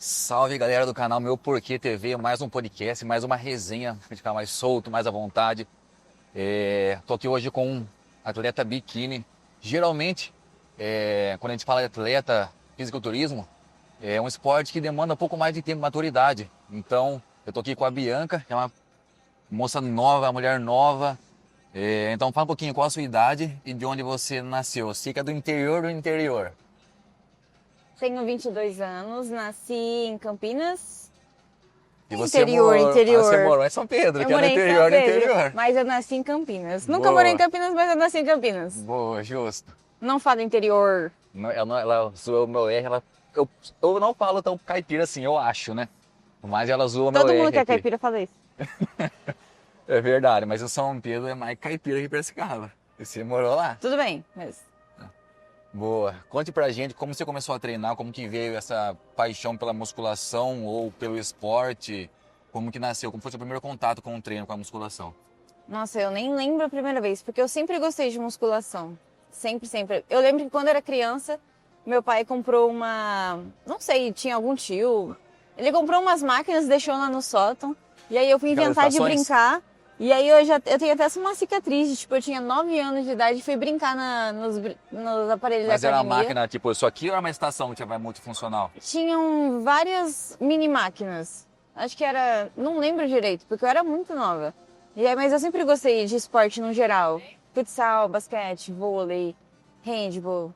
Salve galera do canal Meu Porquê TV, mais um podcast, mais uma resenha pra ficar mais solto, mais à vontade. Tô aqui hoje com um atleta biquíni. Geralmente, quando a gente fala de atleta, fisiculturismo, é um esporte que demanda um pouco mais de tempo e maturidade. Então, eu tô aqui com a Bianca, que é uma moça nova, uma mulher nova. Então, fala um pouquinho qual a sua idade e de onde você nasceu. Você que é do interior do interior. Tenho 22 anos, nasci em Campinas. E você Interior, morou, interior. você morou em São Pedro, Eu que é do morei em São interior do Pedro, interior. mas eu nasci em Campinas. Nunca Boa. morei em Campinas, mas eu nasci em Campinas. Boa, justo. Não falo interior. Ela zoou o meu R, eu não falo tão caipira assim, eu acho, né? Mas ela zoou o meu Todo R mundo que é aqui. caipira fala isso. É verdade, mas o São Pedro é mais caipira que Piracicaba. E você morou lá? Tudo bem, mas... Boa. Conte pra gente como você começou a treinar, como que veio essa paixão pela musculação ou pelo esporte, como que nasceu, como foi o seu primeiro contato com o treino, com a musculação? Nossa, eu nem lembro a primeira vez, porque eu sempre gostei de musculação. Sempre, sempre. Eu lembro que quando eu era criança, meu pai comprou uma... Não sei, tinha algum tio. Ele comprou umas máquinas, deixou lá no sótão. E aí eu fui Aquelas inventar de estações? brincar. E aí eu tenho até uma cicatriz, tipo, eu tinha 9 anos de idade e fui brincar nos aparelhos Mas da era uma academia. máquina, tipo, isso aqui ou era uma estação que tinha multifuncional? Tinham várias mini máquinas. Acho que era, não lembro direito, porque eu era muito nova. E aí, mas eu sempre gostei de esporte no geral. Futsal, basquete, vôlei, handball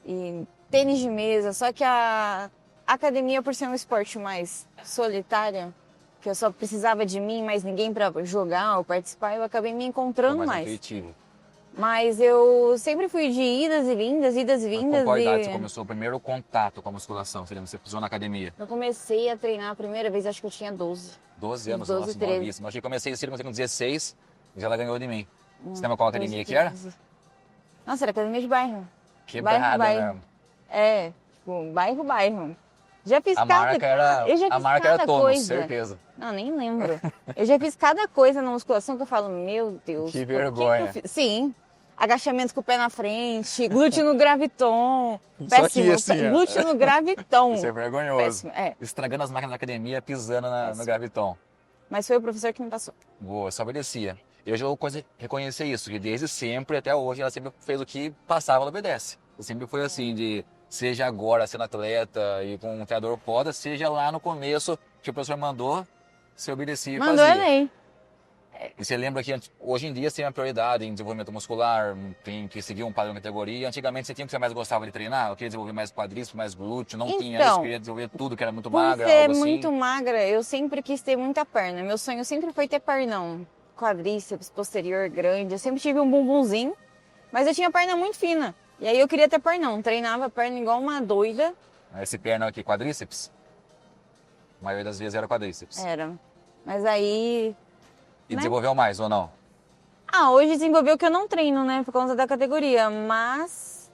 e tênis de mesa. Só que a academia, por ser um esporte mais solitário, que eu só precisava de mim, mais ninguém para jogar ou participar, eu acabei me encontrando Ou mais mais. intuitivo? Mas eu sempre fui de idas e vindas, idas e Mas vindas. com qual idade E você começou o primeiro contato com a musculação? Você lembra? Você pisou na academia? eu comecei a treinar a primeira vez, acho que eu tinha 12. 12 anos, 12, nossa, 13. novíssimo. Acho que comecei cedo, comecei com 16 e já ela ganhou de mim. Você lembra qual 12, academia que era? 13. Nossa, era academia de bairro. Quebrada bairro. mesmo. É, tipo, bairro. Já fiz A cada... marca era, eu já a fiz marca era cada Tônus, coisa. certeza. Não, nem lembro. Eu já fiz cada coisa na musculação que eu falo, meu Deus. Que por vergonha. eu fiz? Sim. Agachamento com o pé na frente, glúteo no graviton. Só Péssimo. que assim, ó. Glúteo no graviton. Isso é vergonhoso. Péssimo, é. Estragando as máquinas da academia, pisando no graviton. Mas foi o professor que me passou. Boa, só obedecia. Eu já vou reconhecer isso, que desde sempre até hoje ela sempre fez o que passava, ela obedece. Sempre foi assim, de seja agora sendo atleta e com um treinador foda, seja lá no começo que o professor mandou, você obedecia e Mandou a fazia. lei. E você lembra que hoje em dia você tem uma prioridade em desenvolvimento muscular, tem que seguir um padrão de categoria. Antigamente você tinha o que você mais gostava de treinar? Eu queria desenvolver mais quadríceps, mais glúteo, não tinha isso, Então, queria desenvolver tudo que era muito Por magra, ser algo assim. muito magra, eu sempre quis ter muita perna. Meu sonho sempre foi ter pernão. Quadríceps, posterior grande. Eu sempre tive um bumbumzinho, mas eu tinha perna muito fina. E aí eu queria ter pernão. Treinava a perna igual uma doida. Esse perna aqui, quadríceps? A maioria das vezes era quadríceps. Era. Mas aí... E né? desenvolveu mais ou não? Ah, hoje desenvolveu que eu não treino, né? Por conta da categoria. Mas...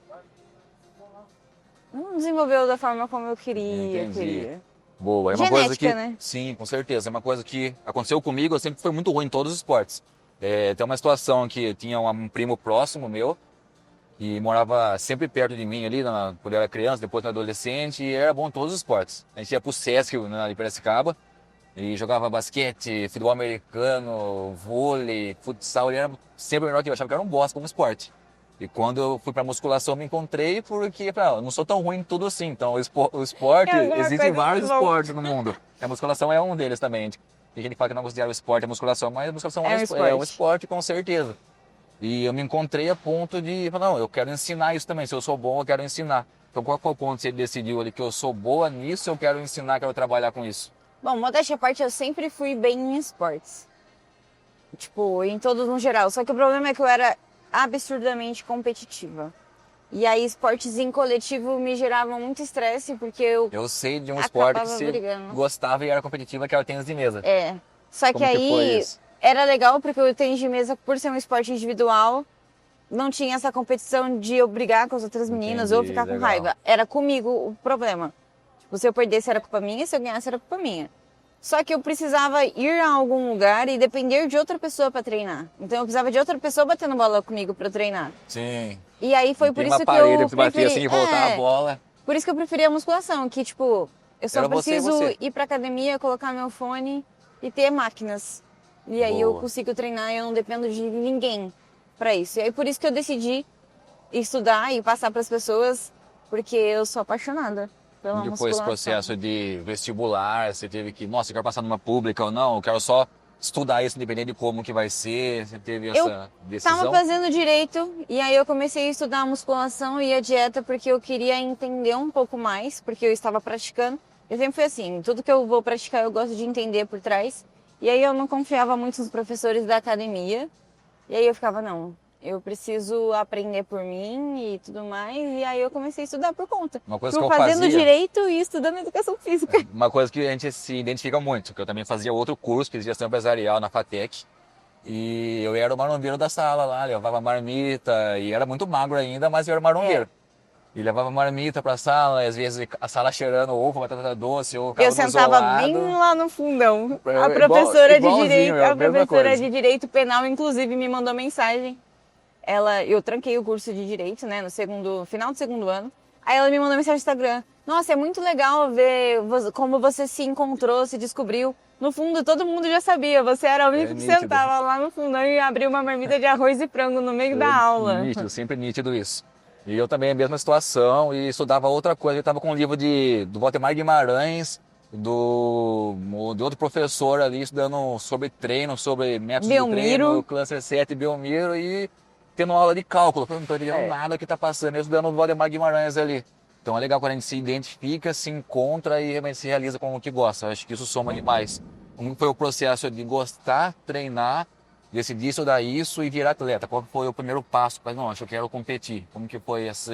não desenvolveu da forma como eu queria. Entendi. Boa, é uma coisa Genética, que, né? sim, com certeza, é uma coisa que aconteceu comigo, eu sempre fui muito ruim em todos os esportes. Tem uma situação que tinha um primo próximo meu, e morava sempre perto de mim ali, quando eu era criança, depois na adolescente, e era bom em todos os esportes. A gente ia pro Sesc, em Piracicaba, e jogava basquete, futebol americano, vôlei, futsal, ele era sempre melhor que eu achava que era um bosta como esporte. E quando eu fui pra musculação, eu me encontrei porque eu não sou tão ruim em tudo assim. Então, o esporte, É alguma existem coisa vários bom. esportes no mundo. E a musculação é um deles também. Tem gente que fala que não considera o esporte a musculação, mas a musculação É um é esporte. um esporte com certeza. E eu me encontrei a ponto de falar, não, eu quero ensinar isso também. Se eu sou bom, eu quero ensinar. Então, qual foi o ponto que você decidiu ali que eu sou boa nisso, eu quero ensinar, quero trabalhar com isso? Bom, modéstia à parte, eu sempre fui bem em esportes. Tipo, em todos no geral. Só que o problema é que eu era absurdamente competitiva. E aí, esportes em coletivo me geravam muito estresse, porque eu Eu sei de um esporte que acabava você brigando. gostava e era competitiva, que era o tênis de mesa. É. Só que Como que foi aí isso? era legal, porque o tênis de mesa, por ser um esporte individual, não tinha essa competição de eu brigar com as outras meninas ou Entendi, ficar com legal. raiva. Era comigo o problema. Tipo, se eu perdesse era culpa minha, se eu ganhasse era culpa minha. Só que eu precisava ir a algum lugar e depender de outra pessoa para treinar. Então eu precisava de outra pessoa batendo bola comigo para treinar. Sim. E aí foi por Tem isso uma que parede eu pra você bater preferi... assim e voltar a bola. Por isso que eu preferi a musculação, que tipo, Eu só Era você e preciso você. ir pra academia, colocar meu fone e ter máquinas. E aí eu Boa. consigo treinar e eu não dependo de ninguém pra isso. E aí por isso que eu decidi estudar e passar pras pessoas, porque eu sou apaixonada pela Como que foi esse musculação. processo de vestibular? Você teve que, nossa, eu quero passar numa pública ou não? Eu quero só estudar isso, independente de como que vai ser. Você teve Eu essa tava decisão? fazendo direito e aí eu comecei a estudar a musculação e a dieta porque eu queria entender um pouco mais, porque eu estava praticando. Eu sempre fui assim, tudo que eu vou praticar eu gosto de entender por trás. E aí eu não confiava muito nos professores da academia. E aí eu ficava, não, eu preciso aprender por mim e tudo mais. E aí eu comecei a estudar por conta. Uma coisa que Tipo, eu fazendo fazia, direito e estudando educação física. uma coisa que a gente se identifica muito, que eu também fazia outro curso, fiz gestão empresarial na FATEC. E eu era o marombeiro da sala lá, levava marmita, e era muito magro ainda, mas eu era marombeiro. E levava marmita pra sala, e às vezes a sala cheirando ovo, batata doce, ou Eu ficava no sentava bem isolado. lá no fundão. A Igual, professora de igualzinho, direito, eu, a mesma professora coisa. de direito penal, inclusive, me mandou mensagem. Eu tranquei o curso de direito, né, no final do segundo ano. Aí ela me mandou mensagem no Instagram. Nossa, é muito legal ver como você se encontrou, se descobriu. No fundo, todo mundo já sabia. Você era o único É que nítido. sentava lá no fundão e abria uma marmita de arroz e frango no meio da aula. Nítido, sempre nítido isso. E eu também, a mesma situação, e estudava outra coisa. Eu estava com um livro do Valdemar Guimarães, de outro professor ali, estudando sobre treino, sobre métodos de treino, Belmiro. Cluster 7, Belmiro, e tendo aula de cálculo. Eu não estou entendendo É. nada que está passando, eu estudando o Valdemar Guimarães ali. Então é legal quando a gente se identifica, se encontra e realmente se realiza com o que gosta. Eu acho que isso soma demais. Como foi o processo de gostar, treinar, decidir estudar isso e virar atleta? Qual foi o primeiro passo? Mas não, acho que eu quero competir. Como que foi essa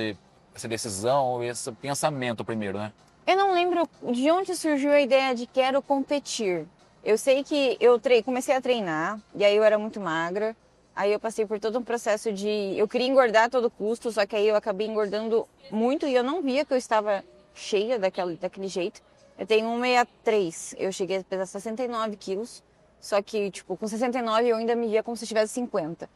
decisão, esse pensamento primeiro, né? Eu não lembro de onde surgiu a ideia de quero competir. Eu sei que eu comecei a treinar, e aí eu era muito magra. Aí eu passei por todo um processo de... Eu queria engordar a todo custo, só que aí eu acabei engordando muito e eu não via que eu estava cheia daquele jeito. Eu tenho 1,63, eu cheguei a pesar 69 quilos, só que, tipo, com 69 eu ainda me via como se eu tivesse 50.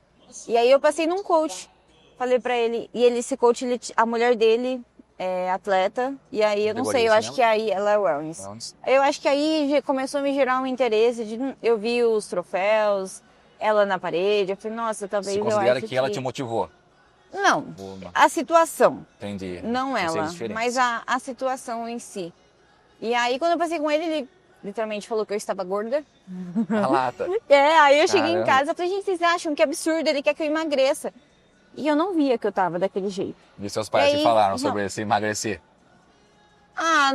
E aí eu passei num coach, falei pra ele, e esse coach, a mulher dele é atleta, e aí eu não sei, eu Categoria, acho você que aí ela é wellness. lembra? Eu acho que aí começou a me gerar um interesse, eu vi os troféus, ela na parede, eu falei, nossa, talvez Você eu considera acho que ela te motivou? Não, Boa. a situação, Entendi. não ela, Conceitos diferentes. mas a situação em si. E aí quando eu passei com ele literalmente falou que eu estava gorda. A lata. Aí eu cheguei em Caramba. casa e falei, gente, vocês acham que absurdo, ele quer que eu emagreça. E eu não via que eu tava daquele jeito. E seus pais E te aí, falaram não. sobre esse emagrecer?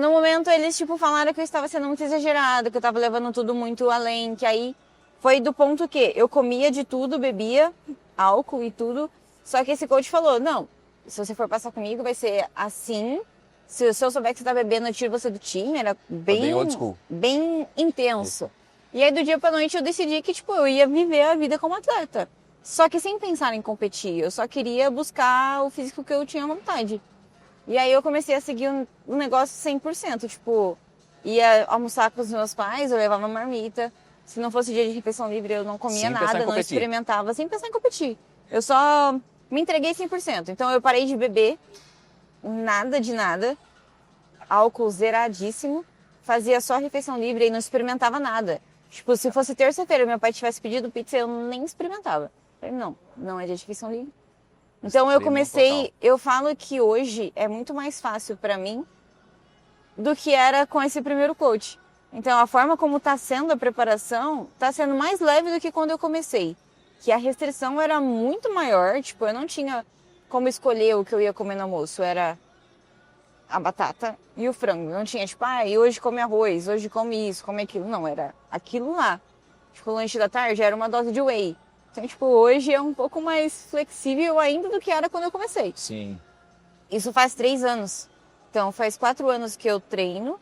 No momento eles, tipo, falaram que eu estava sendo muito exagerado, que eu estava levando tudo muito além, que aí foi do ponto que eu comia de tudo, bebia álcool e tudo, só que esse coach falou, não, se você for passar comigo vai ser assim, se eu souber que você tá bebendo, eu tiro você do time, era Bem old school. bem intenso. E aí do dia pra noite eu decidi que, tipo, eu ia viver a vida como atleta, só que sem pensar em competir, eu só queria buscar o físico que eu tinha vontade. E aí eu comecei a seguir um negócio 100%, tipo, ia almoçar com os meus pais, eu levava marmita. Se não fosse dia de refeição livre, eu não comia Sem pensar em nada, não competir. experimentava, sem pensar em competir. Eu só me entreguei 100%. Então eu parei de beber, nada de nada, álcool zeradíssimo, fazia só refeição livre e não experimentava nada. Tipo, se fosse terça-feira e meu pai tivesse pedido pizza, eu nem experimentava. Eu falei, não é dia de refeição livre. Então eu Extremo comecei, total. eu falo que hoje é muito mais fácil pra mim do que era com esse primeiro coach. Então a forma como tá sendo a preparação tá sendo mais leve do que quando eu comecei. Que a restrição era muito maior, tipo, eu não tinha como escolher o que eu ia comer no almoço, era a batata e o frango. Não tinha tipo, e hoje come arroz, hoje come isso, come aquilo. Não, era aquilo lá. Tipo, o lanche da tarde era uma dose de whey. Então, tipo, hoje é um pouco mais flexível ainda do que era quando eu comecei. Sim. Isso faz 3 anos. Então, faz 4 anos que eu treino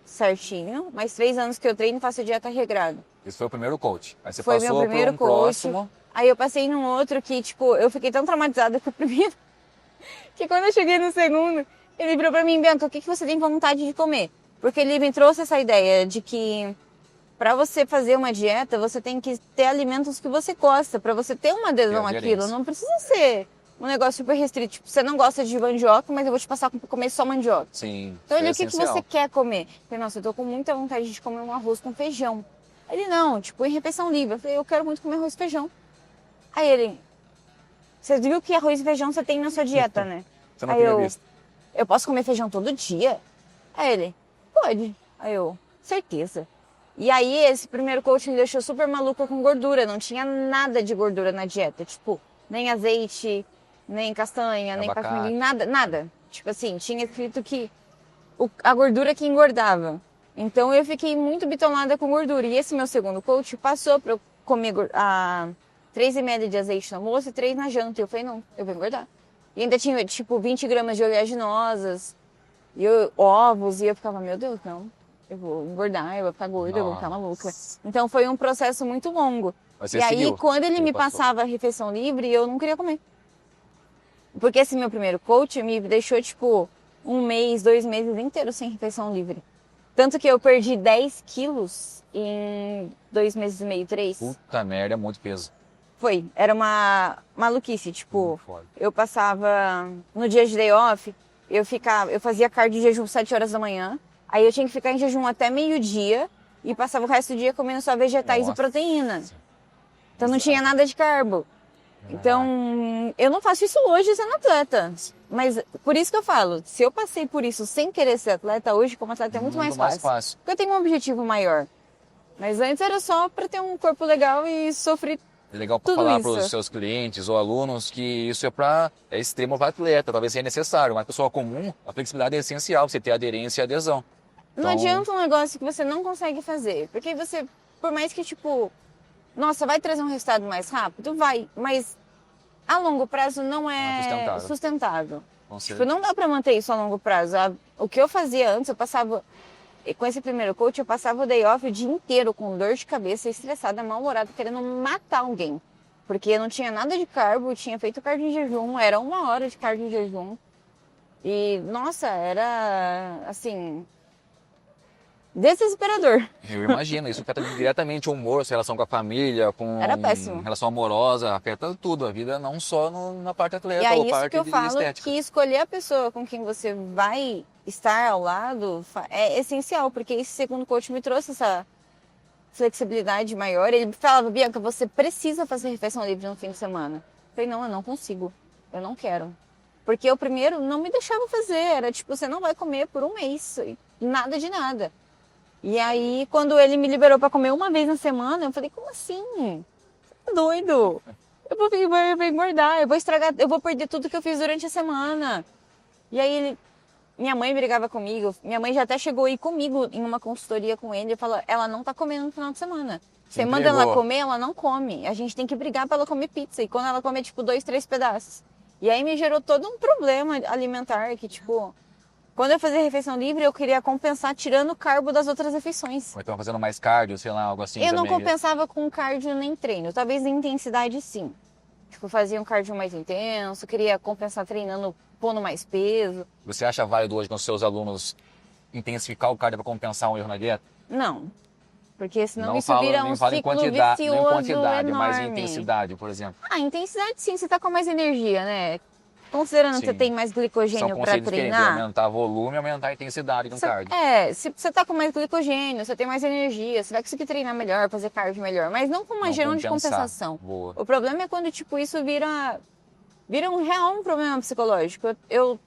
certinho, mais 3 anos que eu treino e faço dieta regrada. Esse foi o primeiro coach. Aí você Foi passou meu primeiro por um coach. próximo. Aí eu passei num outro que, tipo, eu fiquei tão traumatizada com o primeiro, que quando eu cheguei no segundo, ele virou pra mim, Bianca, o que você tem vontade de comer? Porque ele me trouxe essa ideia de que para você fazer uma dieta, você tem que ter alimentos que você gosta, para você ter uma adesão Ter àquilo. aderência. Não precisa ser um negócio super restrito. Tipo, você não gosta de mandioca, mas eu vou te passar pra comer só mandioca. Sim. Então ele, é o que essencial. você quer comer? Eu falei, nossa, eu tô com muita vontade de comer um arroz com feijão. Ele, não, tipo, em refeição livre. Eu falei, eu quero muito comer arroz e feijão. Aí ele, você viu que arroz e feijão você tem na sua dieta, né? Você não Aí tinha visto. eu posso comer feijão todo dia? Aí ele, pode. Aí eu, certeza. E aí esse primeiro coach me deixou super maluca com gordura. Não tinha nada de gordura na dieta. Tipo, nem azeite, nem castanha, nem Abacate. capim, nada, nada. Tipo assim, tinha escrito que a gordura que engordava. Então eu fiquei muito bitolada com gordura. E esse meu segundo coach passou pra eu comer 3,5 de azeite no almoço e 3 na janta. E eu falei, não, eu vou engordar. E ainda tinha, tipo, 20 gramas de oleaginosas, e ovos, e eu ficava, meu Deus, não, eu vou engordar, eu vou ficar gorda, eu vou ficar maluca. Então foi um processo muito longo. Mas você E aí, seguiu. quando ele me passou. passava a refeição livre, eu não queria comer. Porque esse meu primeiro coach me deixou, tipo, 1 mês, 2 meses inteiros sem refeição livre. Tanto que eu perdi 10 quilos em 2 meses e meio, 3. Puta merda, é muito peso. Foi, era uma maluquice, tipo, Foda. eu passava, no dia de day off, eu fazia cardio de jejum 7 horas da manhã, aí eu tinha que ficar em jejum até meio-dia e passava o resto do dia comendo só vegetais Nossa. e proteína. Então não tinha nada de carbo. Então, eu não faço isso hoje sendo atleta. Mas por isso que eu falo, se eu passei por isso sem querer ser atleta, hoje como atleta é muito mais fácil. Porque eu tenho um objetivo maior. Mas antes era só para ter um corpo legal e sofrer. É legal Tudo falar isso. para os seus clientes ou alunos que isso é extremo para atleta, talvez seja necessário. Uma pessoa comum, a flexibilidade é essencial, você ter aderência e adesão. Não adianta um negócio que você não consegue fazer. Porque você, por mais que, tipo, nossa, vai trazer um resultado mais rápido? Vai. Mas a longo prazo não é sustentável. Tipo, não dá pra manter isso a longo prazo. O que eu fazia antes, eu passava... Com esse primeiro coach, eu passava o day off o dia inteiro com dor de cabeça, estressada, mal-humorada, querendo matar alguém. Porque não tinha nada de carbo, tinha feito cardio em jejum, era 1 hora de cardio em jejum. E, nossa, era, assim, desesperador. Eu imagino, isso afeta diretamente o humor, sua relação com a família, com Era péssimo. relação amorosa, afeta tudo, a vida não só na parte atleta E aí ou isso parte que eu de falo, estética. que escolher a pessoa com quem você vai estar ao lado é essencial, porque esse segundo coach me trouxe essa flexibilidade maior. Ele falava, Bianca, você precisa fazer refeição livre no fim de semana. Eu falei, não, eu não consigo, eu não quero. Porque o primeiro não me deixava fazer, era tipo, você não vai comer por 1 mês, nada de nada. E aí, quando ele me liberou para comer 1 vez na semana, eu falei, como assim? Você tá doido? Eu vou engordar, eu vou estragar, eu vou perder tudo que eu fiz durante a semana. E aí, minha mãe brigava comigo, minha mãe já até chegou a ir comigo em uma consultoria com ele e falou, ela não tá comendo no final de semana. Você manda ela comer, ela não come. A gente tem que brigar para ela comer pizza. E quando ela come, tipo, 2, 3 pedaços. E aí me gerou todo um problema alimentar que, tipo... Quando eu fazia refeição livre, eu queria compensar tirando o carbo das outras refeições. Ou então fazendo mais cardio, sei lá, algo assim Eu não também. compensava com cardio nem treino. Talvez em intensidade, sim. Tipo, fazia um cardio mais intenso, queria compensar treinando, pondo mais peso. Você acha válido hoje com os seus alunos intensificar o cardio para compensar um erro na dieta? Não. Porque senão Não isso vira um ciclo quantidade, não em vicioso quantidade, mas em enorme. intensidade, por exemplo. Intensidade sim, você tá com mais energia, né? Considerando que você tem mais glicogênio para treinar. Aumentar volume e aumentar a intensidade do cardio. Se você tá com mais glicogênio, você tem mais energia, você vai conseguir treinar melhor, fazer cardio melhor, mas não com uma gerão de compensação. Boa. O problema é quando, tipo, isso vira um problema psicológico. Eu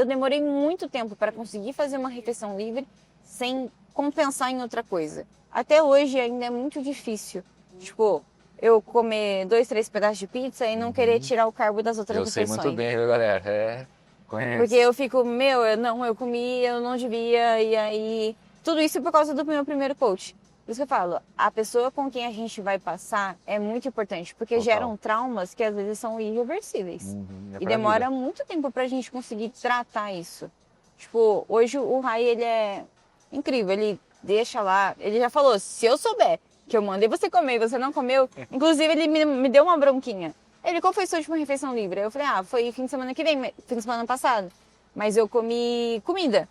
demorei muito tempo para conseguir fazer uma refeição livre sem compensar em outra coisa. Até hoje ainda é muito difícil. Tipo, eu comer 2, 3 pedaços de pizza e não querer tirar o carbo das outras refeições. Eu sei muito bem, galera. Conheço. Porque eu fico, eu comi, eu não devia, e aí... Tudo isso por causa do meu primeiro coach. Por isso que eu falo, a pessoa com quem a gente vai passar é muito importante, porque geram traumas que às vezes são irreversíveis. E demora muito tempo pra gente conseguir tratar isso. Tipo, hoje o Rai, ele é incrível, ele deixa lá, ele já falou, se eu souber que eu mandei você comer e você não comeu, inclusive ele me deu uma bronquinha. Ele, qual foi a sua última refeição livre? Eu falei, foi fim de semana que vem, fim de semana passado. Mas eu comi comida.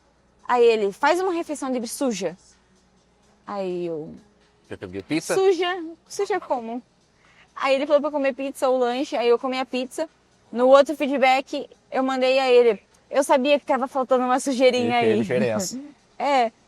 Aí ele, faz uma refeição livre suja. Aí eu... Você pediu pizza? Suja como? Aí ele falou pra comer pizza ou lanche, aí eu comi a pizza. No outro feedback, eu mandei a ele. Eu sabia que tava faltando uma sujeirinha E fez aí. diferença.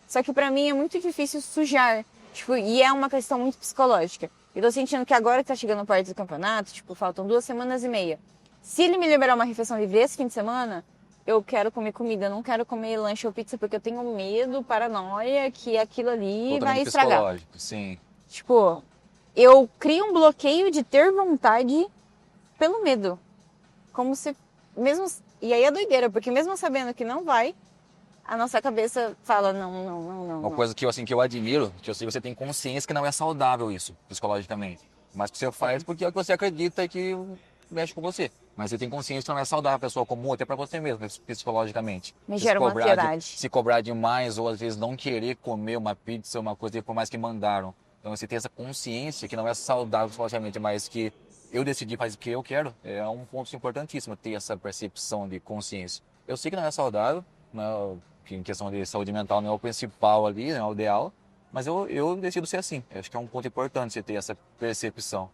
Só que pra mim é muito difícil sujar. Tipo, e é uma questão muito psicológica. Eu tô sentindo que agora que tá chegando perto do campeonato, tipo, faltam 2 semanas e meia. Se ele me liberar uma refeição livre esse fim de semana, eu quero comer comida, eu não quero comer lanche ou pizza, porque eu tenho medo, paranoia, que aquilo ali vai Totalmente estragar. psicológico, sim. Tipo, eu crio um bloqueio de ter vontade pelo medo. Como se, mesmo... E aí é doideira, porque mesmo sabendo que não vai, a nossa cabeça fala, não, não, não, não, Uma não. coisa que, assim, que eu admiro, que eu sei que você tem consciência que não é saudável isso, psicologicamente. Mas que você faz porque é o que você acredita que mexe com você. Mas você tem consciência que não é saudável, pessoa comum, até pra você mesmo, psicologicamente. Me Você gera uma cobrar ansiedade. se cobrar demais, ou às vezes não querer comer uma pizza, uma coisa, por mais que mandaram. Então você tem essa consciência que não é saudável psicologicamente, mas que eu decidi fazer o que eu quero, é um ponto importantíssimo, ter essa percepção de consciência. Eu sei que não é saudável, não, que em questão de saúde mental não é o principal ali, não é o ideal, mas eu decido ser assim. Eu acho que é um ponto importante você ter essa percepção.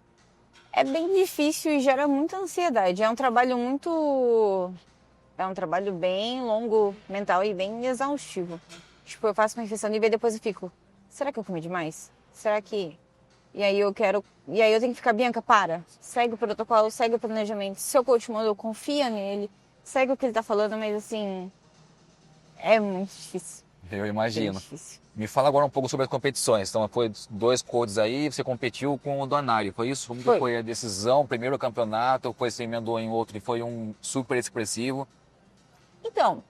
É bem difícil e gera muita ansiedade. É um trabalho muito... É um trabalho bem longo, mental e bem exaustivo. Tipo, eu faço uma refeição livre e depois eu fico... Será que eu comi demais? Será que... E aí eu quero... E aí eu tenho que ficar, Bianca, para. Segue o protocolo, segue o planejamento. Seu coach mandou, confia nele. Segue o que ele tá falando, mas assim... É muito difícil. Eu Bem imagino. difícil. Me fala agora um pouco sobre as competições. Então, foi 2 codes aí, você competiu com o Donário, foi isso? Como que Foi. foi a decisão? Primeiro campeonato, depois você emendou em outro e foi um super expressivo. Então,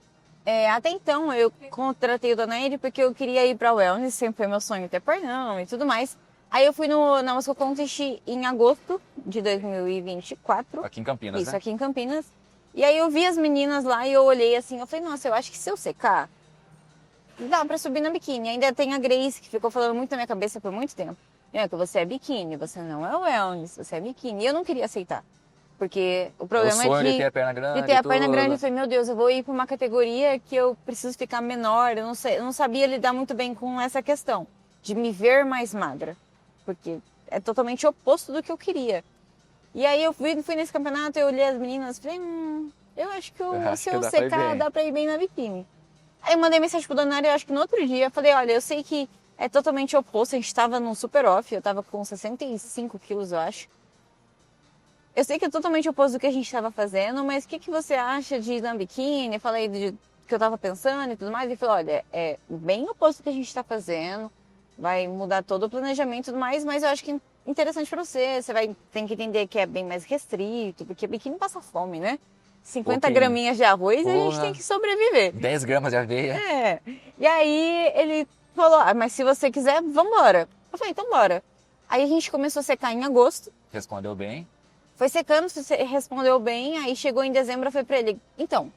até então eu contratei o Donaire porque eu queria ir pra Wellness, sempre foi meu sonho ter pernão e tudo mais. Aí eu fui na Moscow Contest em agosto de 2024. Aqui em Campinas, Isso, né? aqui em Campinas. E aí eu vi as meninas lá e eu olhei assim, eu falei, nossa, eu acho que se eu secar, dá pra subir na biquíni. Ainda tem a Grace, que ficou falando muito na minha cabeça por muito tempo. Que você é biquíni, você não é wellness, você é biquíni. E eu não queria aceitar. Porque o problema sonho é de ter a perna de grande ter e a perna tudo. grande. Eu falei, meu Deus, eu vou ir pra uma categoria que eu preciso ficar menor. Eu não sei, eu não sabia lidar muito bem com essa questão de me ver mais magra. Porque é totalmente oposto do que eu queria. E aí eu fui nesse campeonato, eu olhei as meninas e falei, eu acho que Acho se que eu dá pra ir secar, bem. dá pra ir bem na biquíni. Aí eu mandei mensagem pro Donário, eu acho que no outro dia, eu falei, olha, eu sei que é totalmente oposto, a gente tava num super off, eu tava com 65 quilos, eu acho. Eu sei que é totalmente oposto do que a gente tava fazendo, mas o que você acha de ir na biquíni? Eu falei do que eu tava pensando e tudo mais, e ele falou, olha, é bem oposto do que a gente tá fazendo, vai mudar todo o planejamento e tudo mais, mas eu acho que é interessante pra você, você vai ter que entender que é bem mais restrito, porque biquíni passa fome, né? 50 Pouquinho. graminhas de arroz, a gente Porra. tem que sobreviver. 10 gramas de aveia. E aí ele falou, mas se você quiser, vambora. Eu falei, então bora. Aí a gente começou a secar em agosto. Respondeu bem. Foi secando, você respondeu bem. Aí chegou em dezembro, eu falei pra ele, então,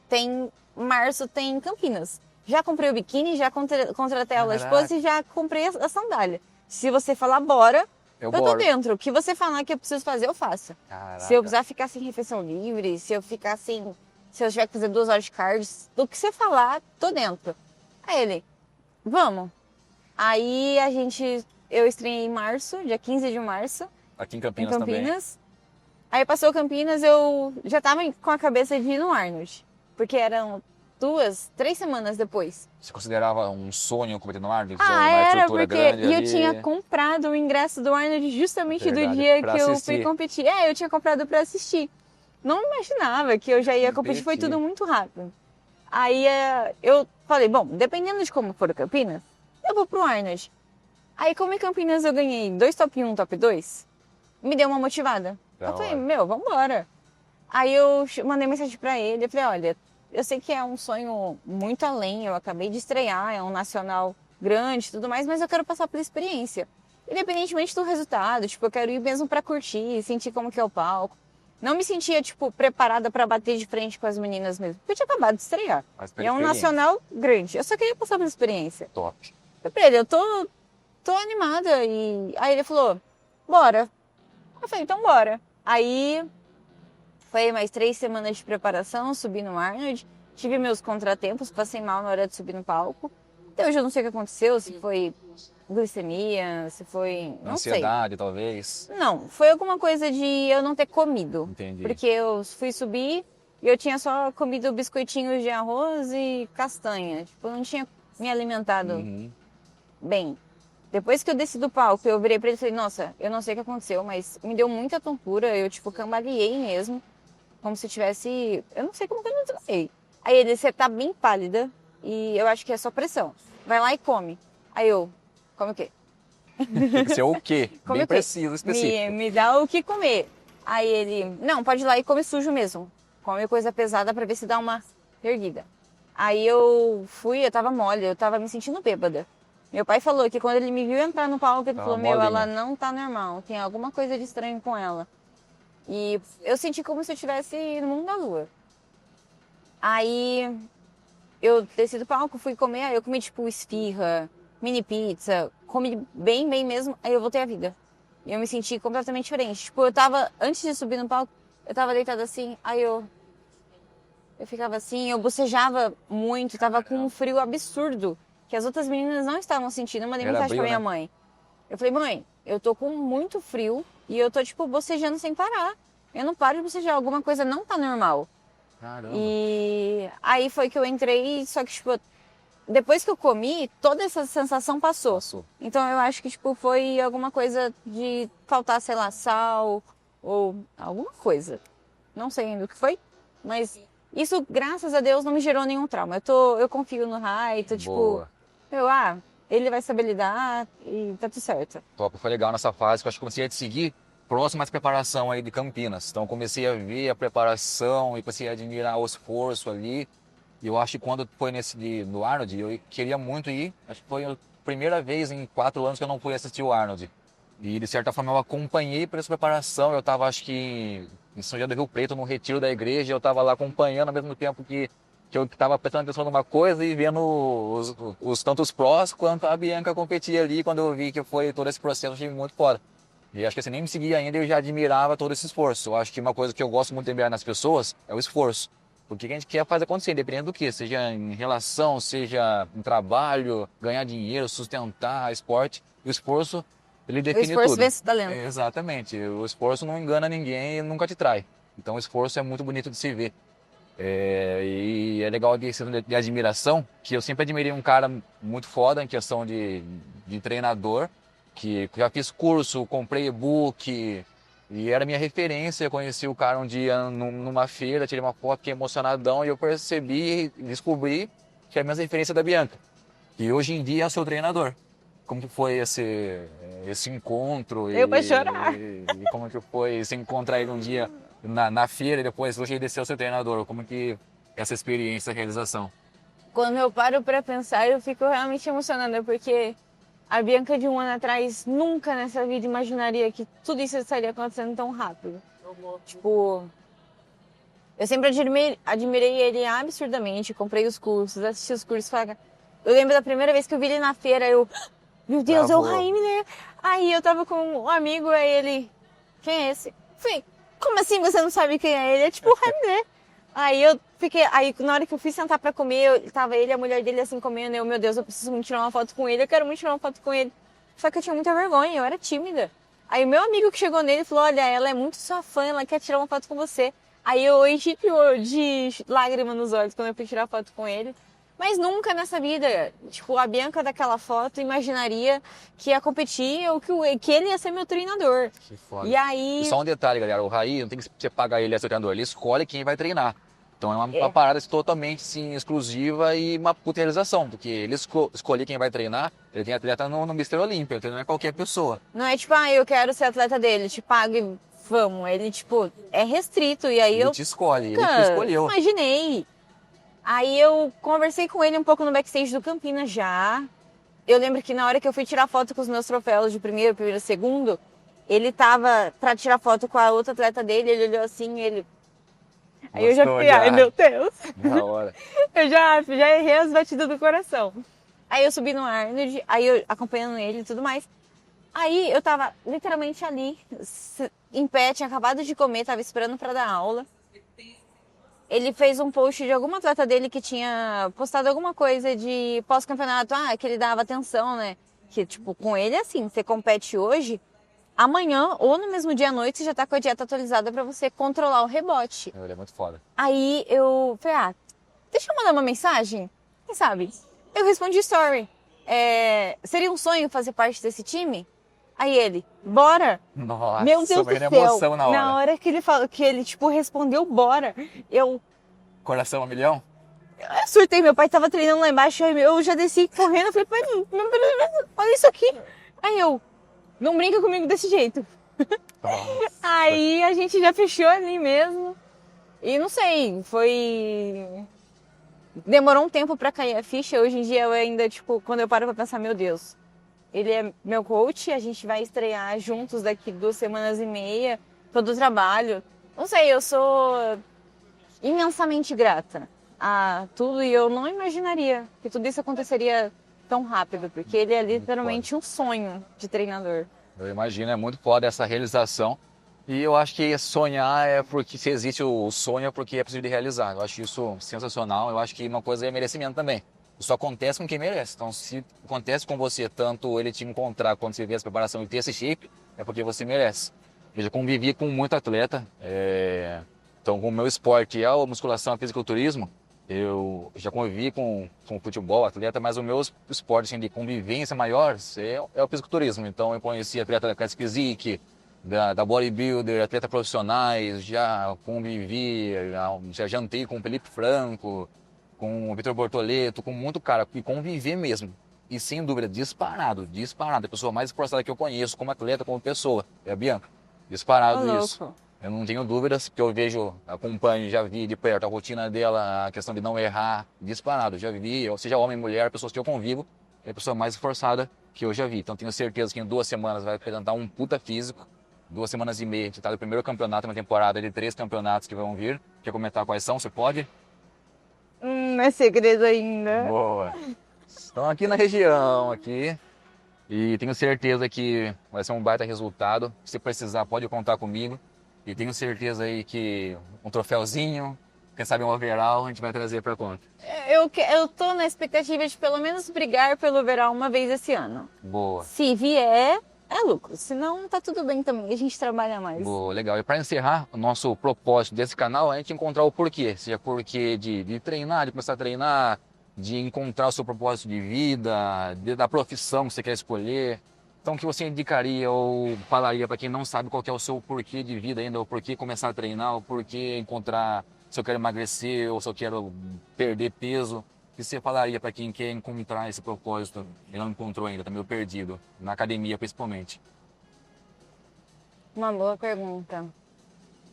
março tem Campinas. Já comprei o biquíni, já contratei a aula de esposa e já comprei a sandália. Se você falar bora, eu tô boro. dentro. O que você falar que eu preciso fazer, eu faço. Caraca. Se eu precisar ficar sem refeição livre, se eu tiver que fazer 2 horas de cardio, do que você falar, tô dentro. Aí ele, vamos. Aí eu estreiei em março, dia 15 de março, Aqui em em Campinas, também. Campinas. Aí passou Campinas, eu já tava com a cabeça de ir no Arnold. Porque eram 3 semanas depois. Você considerava um sonho competir no Arnold? Ah, uma era, estrutura porque grande e eu ali? tinha comprado o ingresso do Arnold justamente do Verdade, dia pra que eu fui assistir. competir. Eu tinha comprado pra assistir. Não imaginava que eu já ia competir, foi Competir. tudo muito rápido. Aí eu falei, bom, dependendo de como for o Campinas, eu vou pro Arnold. Aí como em Campinas eu ganhei 2 top 1, top 2, me deu uma motivada. Da Eu falei, hora. meu, vambora. Aí eu mandei mensagem pra ele, eu falei, olha, eu sei que é um sonho muito além, eu acabei de estrear, é um nacional grande e tudo mais, mas eu quero passar pela experiência. Independentemente do resultado, tipo, eu quero ir mesmo pra curtir, sentir como que é o palco. Não me sentia, tipo, preparada pra bater de frente com as meninas mesmo, porque eu tinha acabado de estrear. Mas pela E é um experiência. nacional grande, eu só queria passar pela experiência. Top. Eu falei pra ele, eu tô animada. E aí ele falou, bora. Eu falei, então bora. Aí foi mais 3 semanas de preparação, subi no Arnold, tive meus contratempos, passei mal na hora de subir no palco. Até hoje eu não sei o que aconteceu, se foi glicemia, se foi... não sei. Ansiedade, talvez. Não, foi alguma coisa de eu não ter comido. Entendi. Porque eu fui subir e eu tinha só comido biscoitinhos de arroz e castanha. Tipo, eu não tinha me alimentado bem. Depois que eu desci do palco, eu virei pra ele e falei, nossa, eu não sei o que aconteceu, mas me deu muita tontura, eu, tipo, cambaleei mesmo, como se tivesse... Eu não sei como que eu não desmaiei. Aí ele, você tá bem pálida e eu acho que é só pressão. Vai lá e come. Aí eu, come o quê? Tem que ser o quê? Come Bem o quê? preciso, específico. Me dá o que comer. Aí ele, não, pode ir lá e come sujo mesmo. Come coisa pesada pra ver se dá uma erguida. Aí eu fui, eu tava mole, eu tava me sentindo bêbada. Meu pai falou que quando ele me viu entrar no palco, ele falou, meu, ela não tá normal, tem alguma coisa de estranho com ela. E eu senti como se eu estivesse no mundo da lua. Aí eu desci do palco, fui comer, aí eu comi tipo esfirra, mini pizza, comi bem, bem mesmo, aí eu voltei à vida. E eu me senti completamente diferente. Tipo, eu tava, antes de subir no palco, eu tava deitada assim, aí eu ficava assim, eu bocejava muito, tava com um frio absurdo, que as outras meninas não estavam sentindo. Eu mandei mensagem pra minha mãe. Eu falei, mãe, eu tô com muito frio e eu tô, tipo, bocejando sem parar. Eu não paro de bocejar, alguma coisa não tá normal. Caramba. E aí foi que eu entrei, só que, tipo, depois que eu comi, toda essa sensação passou. Então eu acho que, tipo, foi alguma coisa de faltar, sei lá, sal ou alguma coisa. Não sei ainda o que foi, mas isso, graças a Deus, não me gerou nenhum trauma. Eu confio no Rai, tô tipo, ele vai saber lidar e tá tudo certo. Top, foi legal nessa fase, que eu acho que comecei a te seguir próximo à preparação aí de Campinas. Então comecei a ver a preparação e comecei a admirar o esforço ali. E eu acho que quando foi no Arnold, eu queria muito ir. Acho que foi a primeira vez em 4 anos que eu não fui assistir o Arnold. E de certa forma eu acompanhei por essa preparação. Eu estava, acho que em São José do Rio Preto, no retiro da igreja, eu estava lá acompanhando ao mesmo tempo que eu estava prestando atenção numa coisa e vendo tanto os prós quanto a Bianca competir ali. Quando eu vi que foi todo esse processo, eu achei muito foda. E acho que assim, nem me seguia ainda, eu já admirava todo esse esforço. Eu acho que uma coisa que eu gosto muito de admirar nas pessoas é o esforço. Porque a gente quer fazer acontecer, independente do que, seja em relação, seja em trabalho, ganhar dinheiro, sustentar, esporte. O esforço, ele define tudo. O esforço vence o talento. Exatamente. O esforço não engana ninguém e nunca te trai. Então o esforço é muito bonito de se ver. E é legal de admiração, que eu sempre admirei um cara muito foda em questão de treinador, que já fiz curso, comprei e-book, e era minha referência. Eu conheci o cara um dia numa feira, tirei uma foto, fiquei emocionadão, e eu percebi, descobri que é a minha referência da Bianca. E hoje em dia é o seu treinador. Como que foi esse encontro? Eu vou chorar. E como que foi se encontrar ele um dia na feira e depois hoje ele ser o seu treinador? Como que essa experiência, essa realização? Quando eu paro pra pensar, eu fico realmente emocionada, porque a Bianca de um ano atrás nunca nessa vida imaginaria que tudo isso estaria acontecendo tão rápido. Tipo, eu sempre admirei ele absurdamente, comprei os cursos, assisti os cursos. Eu lembro da primeira vez que eu vi ele na feira, meu Deus, é o Raime, né? Aí eu tava com um amigo, aí ele, quem é esse? Falei, como assim você não sabe quem é ele? É tipo o Raime, né? Aí eu fiquei, aí na hora que eu fui sentar pra comer, tava ele e a mulher dele assim comendo, meu Deus, eu preciso muito tirar uma foto com ele, eu quero muito tirar uma foto com ele. Só que eu tinha muita vergonha, eu era tímida. Aí o meu amigo que chegou nele falou, olha, ela é muito sua fã, ela quer tirar uma foto com você. Aí eu enchi de lágrima nos olhos quando eu fui tirar foto com ele. Mas nunca nessa vida, tipo, a Bianca daquela foto imaginaria que ia competir ou que ele ia ser meu treinador. Que foda. E aí... E só um detalhe, galera, o Raí não tem que você pagar ele a seu treinador, ele escolhe quem vai treinar. Então é uma parada totalmente sim, exclusiva e uma puta realização, porque ele escolher quem vai treinar, ele tem atleta no Mr. Olímpia, ele não é qualquer pessoa. Não é tipo, eu quero ser atleta dele, te pago e vamos. Ele, tipo, é restrito e aí ele te escolhe, ele te escolheu. Imaginei. Aí eu conversei com ele um pouco no backstage do Campinas já. Eu lembro que na hora que eu fui tirar foto com os meus troféus de primeiro e segundo, ele tava pra tirar foto com a outra atleta dele, ele olhou assim, ele... Aí eu já fiquei, ai meu Deus. Na hora. Eu já errei as batidas do coração. Aí eu subi no Arnold, aí eu acompanhando ele e tudo mais. Aí eu tava literalmente ali, em pé, tinha acabado de comer, tava esperando pra dar aula. ele fez um post de alguma atleta dele que tinha postado alguma coisa de pós-campeonato, que ele dava atenção, né? Que, tipo, com ele, assim, você compete hoje, amanhã ou no mesmo dia à noite você já tá com a dieta atualizada pra você controlar o rebote. Ele é muito foda. Aí eu falei, deixa eu mandar uma mensagem, quem sabe? Eu respondi story. Seria um sonho fazer parte desse time? Aí ele, bora! Nossa, Meu Deus do imagina a céu! emoção na hora. Na hora que ele falou, que ele tipo respondeu bora, eu Coração a milhão? surtei. Meu pai tava treinando lá embaixo, aí eu já desci correndo, falei, pai, olha isso aqui. Aí eu, não brinca comigo desse jeito. Nossa. Aí a gente já fechou ali mesmo. E não sei, demorou um tempo pra cair a ficha. Hoje em dia eu ainda, tipo, quando eu paro pra pensar, meu Deus, ele é meu coach, a gente vai estrear juntos daqui 2 semanas e meia, todo o trabalho. Não sei, eu sou imensamente grata a tudo e eu não imaginaria que tudo isso aconteceria tão rápido, porque ele é literalmente um sonho de treinador. Eu imagino, é muito foda essa realização. E eu acho que sonhar é porque, se existe o sonho, é porque é possível de realizar. Eu acho isso sensacional. Eu acho que uma coisa é merecimento também. Isso acontece com quem merece. Então, se acontece com você, tanto ele te encontrar quando você vê essa preparação e ter esse shape, é porque você merece. Eu já convivi com muito atleta. Então, com o meu esporte é a musculação, a fisiculturismo, eu já convivi com futebol, atleta, mas o meu esporte assim, de convivência maior é o fisiculturismo. Então, eu conheci atleta da classe physique, da bodybuilder, atleta profissionais, já convivi, já jantei com o Felipe Franco, com o Vitor Bortoleto, com muito cara, e conviver mesmo. E sem dúvida, disparado, a pessoa mais esforçada que eu conheço, como atleta, como pessoa, é a Bianca. Disparado isso. Eu não tenho dúvidas, porque eu vejo, acompanho, já vi de perto a rotina dela, a questão de não errar, disparado. Já vi, seja homem, mulher, pessoas que eu convivo, é a pessoa mais esforçada que eu já vi. Então tenho certeza que em 2 semanas vai apresentar um puta físico. 2 semanas e meia, a gente tá no primeiro campeonato, uma temporada de 3 campeonatos que vão vir. Quer comentar quais são? Você pode? Não é segredo ainda. Boa. Estão aqui na região, aqui. E tenho certeza que vai ser um baita resultado. Se precisar, pode contar comigo. E tenho certeza aí que um troféuzinho, quem sabe um overall, a gente vai trazer pra conta. Eu tô na expectativa de pelo menos brigar pelo overall uma vez esse ano. Boa. Se vier, é lucro. Se não, tá tudo bem também. A gente trabalha mais. Boa, legal. E para encerrar, o nosso propósito desse canal é a gente encontrar o porquê. Seja porquê de treinar, de começar a treinar, de encontrar o seu propósito de vida, da profissão que você quer escolher. Então, o que você indicaria ou falaria para quem não sabe qual que é o seu porquê de vida ainda, o porquê começar a treinar, o porquê encontrar se eu quero emagrecer ou se eu quero perder peso? O que você falaria para quem quer encontrar esse propósito e não encontrou ainda, está meio perdido, na academia principalmente? Uma boa pergunta.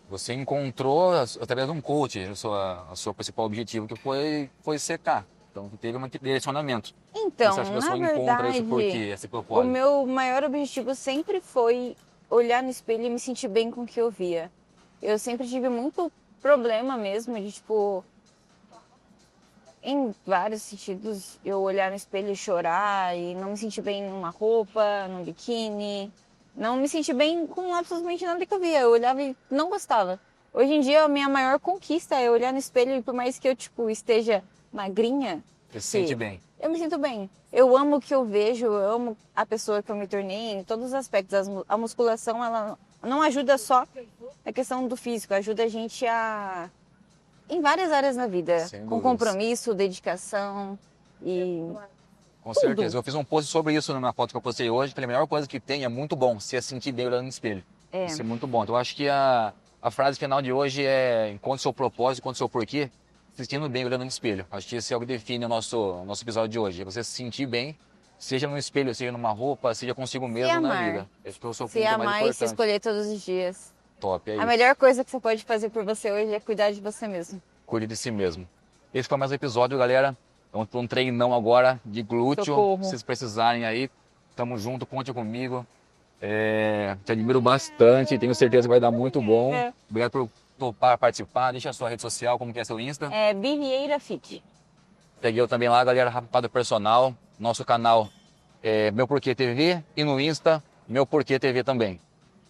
Você encontrou, através de um coach, o seu principal objetivo, que foi secar. Então, teve um direcionamento. Então, Você acha que a na pessoa encontra esse verdade, porquê, esse o propósito? meu maior objetivo sempre foi olhar no espelho e me sentir bem com o que eu via. Eu sempre tive muito problema mesmo de, tipo, em vários sentidos, eu olhar no espelho e chorar e não me sentir bem numa roupa, num biquíni. Não me sentir bem com absolutamente nada que eu via. Eu olhava e não gostava. Hoje em dia, a minha maior conquista é olhar no espelho e por mais que eu, tipo, esteja magrinha, Você se sente bem. eu me sinto bem. Eu amo o que eu vejo, eu amo a pessoa que eu me tornei em todos os aspectos. A musculação, ela não ajuda só na questão do físico, ajuda a gente em várias áreas da vida. Sem Com dúvidas. compromisso, dedicação e Com tudo. certeza. Eu fiz um post sobre isso na foto que eu postei hoje. Falei, a melhor coisa que tem é muito bom, se sentir bem olhando no espelho. É. Isso é muito bom. Então, eu acho que a frase final de hoje é: encontre seu propósito, encontre seu porquê, se sentindo bem olhando no espelho. Acho que esse é o que define o nosso episódio de hoje. É você se sentir bem, seja no espelho, seja numa roupa, seja consigo mesmo na amar. vida. Esse é o seu Se ponto mais amar e se importante. escolher todos os dias. Top, é A isso. melhor coisa que você pode fazer por você hoje é cuidar de você mesmo. Cuide de si mesmo. Esse foi mais um episódio, galera. Vamos para um treinão agora de glúteo. Socorro. Se vocês precisarem aí, tamo junto, conte comigo. Te admiro bastante, tenho certeza que vai dar muito bom. É. Obrigado por topar participar. Deixa a sua rede social, como que é seu Insta. É Bivieira Fit. Peguei eu também lá, galera, Rapado Personal. Nosso canal é Meu Porquê TV e no Insta, Meu Porquê TV também.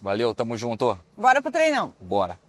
Valeu, tamo junto. Bora pro treinão. Bora.